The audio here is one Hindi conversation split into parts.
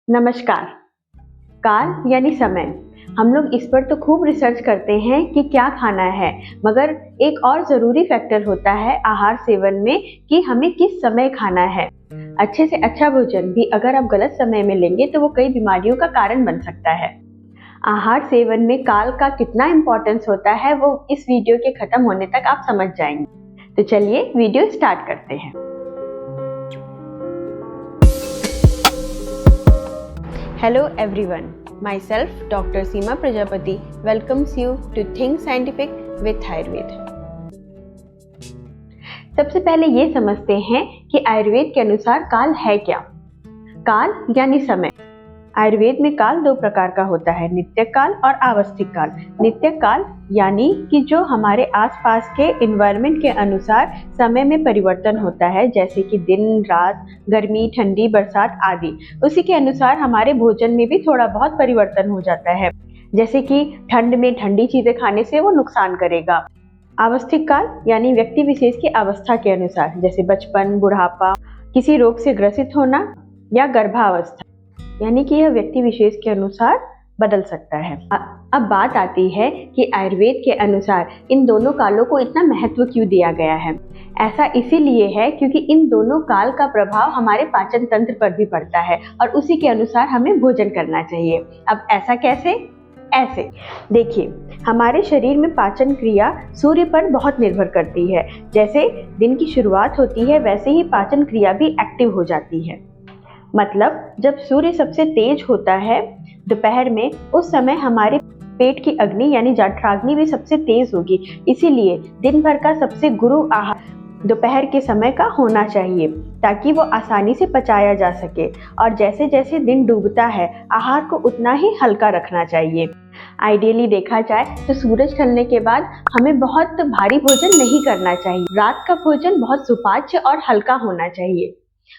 नमस्कार। काल यानी समय। हम लोग इस पर तो खूब रिसर्च करते हैं कि क्या खाना है, मगर एक और ज़रूरी फैक्टर होता है आहार सेवन में कि हमें किस समय खाना है। अच्छे से अच्छा भोजन भी अगर आप गलत समय में लेंगे तो वो कई बीमारियों का कारण बन सकता है। आहार सेवन में काल का कितना इम्पोर्टेंस होता है वो इस वीडियो के खत्म होने तक आप समझ जाएंगे। तो चलिए वीडियो स्टार्ट करते हैं। Hello everyone, myself Dr. Seema Prajapati welcomes you to Think Scientific with Ayurved। सबसे पहले ये समझते हैं कि आयुर्वेद के अनुसार काल है क्या। काल यानी समय। आयुर्वेद में काल दो प्रकार का होता है, नित्य काल और आवस्थिक काल। नित्य काल यानी कि जो हमारे आसपास के एनवायरनमेंट के अनुसार समय में परिवर्तन होता है, जैसे कि दिन रात, गर्मी ठंडी बरसात आदि। उसी के अनुसार हमारे भोजन में भी थोड़ा बहुत परिवर्तन हो जाता है, जैसे कि ठंड में ठंडी चीजें खाने से वो नुकसान करेगा। आवस्थिक काल यानी व्यक्ति विशेष की अवस्था के अनुसार, जैसे बचपन, बुढ़ापा, किसी रोग से ग्रसित होना या गर्भावस्था, यानी कि यह व्यक्ति विशेष के अनुसार बदल सकता है। अब बात आती है कि आयुर्वेद के अनुसार इन दोनों कालों को इतना महत्व क्यों दिया गया है। ऐसा इसीलिए है क्योंकि इन दोनों काल का प्रभाव हमारे पाचन तंत्र पर भी पड़ता है और उसी के अनुसार हमें भोजन करना चाहिए। अब ऐसा कैसे? ऐसे देखिए, हमारे शरीर में पाचन क्रिया सूर्य पर बहुत निर्भर करती है। जैसे दिन की शुरुआत होती है वैसे ही पाचन क्रिया भी एक्टिव हो जाती है। मतलब जब सूर्य सबसे तेज होता है दोपहर में, उस समय हमारे पेट की अग्नि यानी जठराग्नि भी सबसे तेज होगी। इसीलिए दिन भर का सबसे गुरु आहार दोपहर के समय का होना चाहिए ताकि वो आसानी से पचाया जा सके। और जैसे जैसे दिन डूबता है आहार को उतना ही हल्का रखना चाहिए। आइडियली देखा जाए तो सूरज ढलने के बाद हमें बहुत भारी भोजन नहीं करना चाहिए। रात का भोजन बहुत सुपाच्य और हल्का होना चाहिए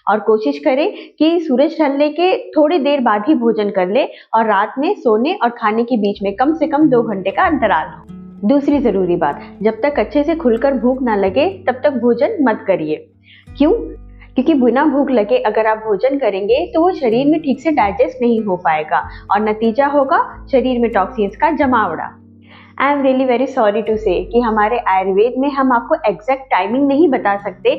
और कोशिश करें कि सूरज ढलने के थोड़ी देर बाद ही भोजन कर ले और रात में सोने और खाने के बीच में कम से कम 2 घंटे का अंतराल हो। दूसरी जरूरी बात, जब तक अच्छे से खुलकर भूख ना लगे तब तक भोजन मत करिए। क्यों? क्योंकि बिना भूख लगे अगर आप भोजन करेंगे तो वो शरीर में ठीक से डाइजेस्ट नहीं हो पाएगा और नतीजा होगा शरीर में टॉक्सिन्स का जमावड़ा। I am really very sorry to say कि हमारे आयुर्वेद में हम आपको एग्जैक्ट टाइमिंग नहीं बता सकते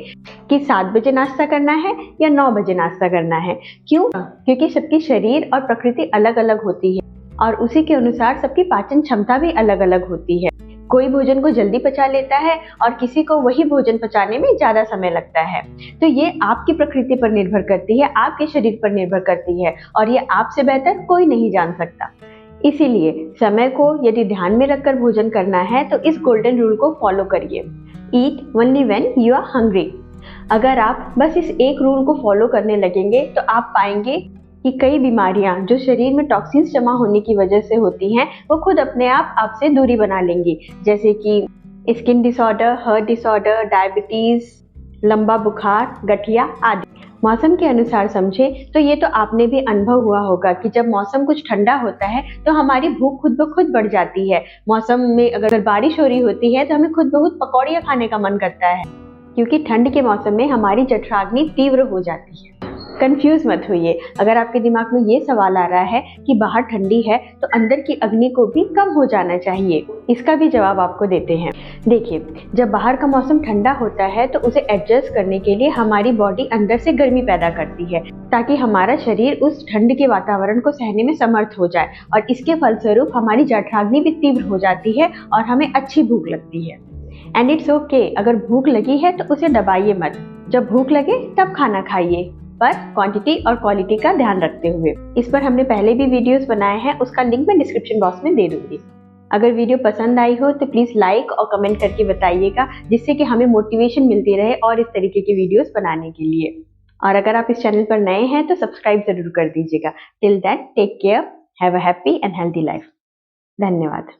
कि 7 बजे नाश्ता करना है या 9 बजे नाश्ता करना है। क्यों? क्योंकि सबकी शरीर और प्रकृति अलग अलग होती है और उसी के अनुसार सबकी पाचन क्षमता भी अलग अलग होती है। कोई भोजन को जल्दी पचा लेता है और किसी को वही भोजन पचाने में ज्यादा समय लगता है। तो ये आपकी प्रकृति पर निर्भर करती है, आपके शरीर पर निर्भर करती है और ये आपसे बेहतर कोई नहीं जान सकता। इसीलिए समय को यदि ध्यान में रखकर भोजन करना है तो इस गोल्डन रूल को फॉलो करिए। Eat only when you are hungry. अगर आप बस इस एक रूल को फॉलो करने लगेंगे तो आप पाएंगे कि कई बीमारियां जो शरीर में टॉक्सिन्स जमा होने की वजह से होती हैं वो खुद अपने आप आपसे दूरी बना लेंगी, जैसे कि skin disorder, heart disorder, diabetes, लंबा बुखार, गठिया आदि। मौसम के अनुसार समझे तो ये तो आपने भी अनुभव हुआ होगा कि जब मौसम कुछ ठंडा होता है तो हमारी भूख खुद ब खुद बढ़ जाती है। मौसम में अगर बारिश हो रही होती है तो हमें खुद ब खुद पकौड़ियाँ खाने का मन करता है, क्योंकि ठंड के मौसम में हमारी जठराग्नि तीव्र हो जाती है। कंफ्यूज मत होइए। अगर आपके दिमाग में ये सवाल आ रहा है कि बाहर ठंडी है तो अंदर की अग्नि को भी कम हो जाना चाहिए, इसका भी जवाब आपको देते हैं। देखिए, जब बाहर का मौसम ठंडा होता है तो उसे एडजस्ट करने के लिए हमारी बॉडी अंदर से गर्मी पैदा करती है ताकि हमारा शरीर उस ठंड के वातावरण को सहने में समर्थ हो जाए और इसके फलस्वरूप हमारी जठराग्नि भी तीव्र हो जाती है और हमें अच्छी भूख लगती है। एंड इट्स ओके, अगर भूख लगी है तो उसे दबाइए मत। जब भूख लगे तब खाना खाइए, पर क्वांटिटी और क्वालिटी का ध्यान रखते हुए। इस पर हमने पहले भी वीडियोस बनाए हैं, उसका लिंक मैं डिस्क्रिप्शन बॉक्स में दे दूंगी। अगर वीडियो पसंद आई हो तो प्लीज लाइक और कमेंट करके बताइएगा, जिससे कि हमें मोटिवेशन मिलती रहे और इस तरीके की वीडियोस बनाने के लिए। और अगर आप इस चैनल पर नए हैं तो सब्सक्राइब जरूर कर दीजिएगा। Till then take care, have a happy and healthy life. धन्यवाद।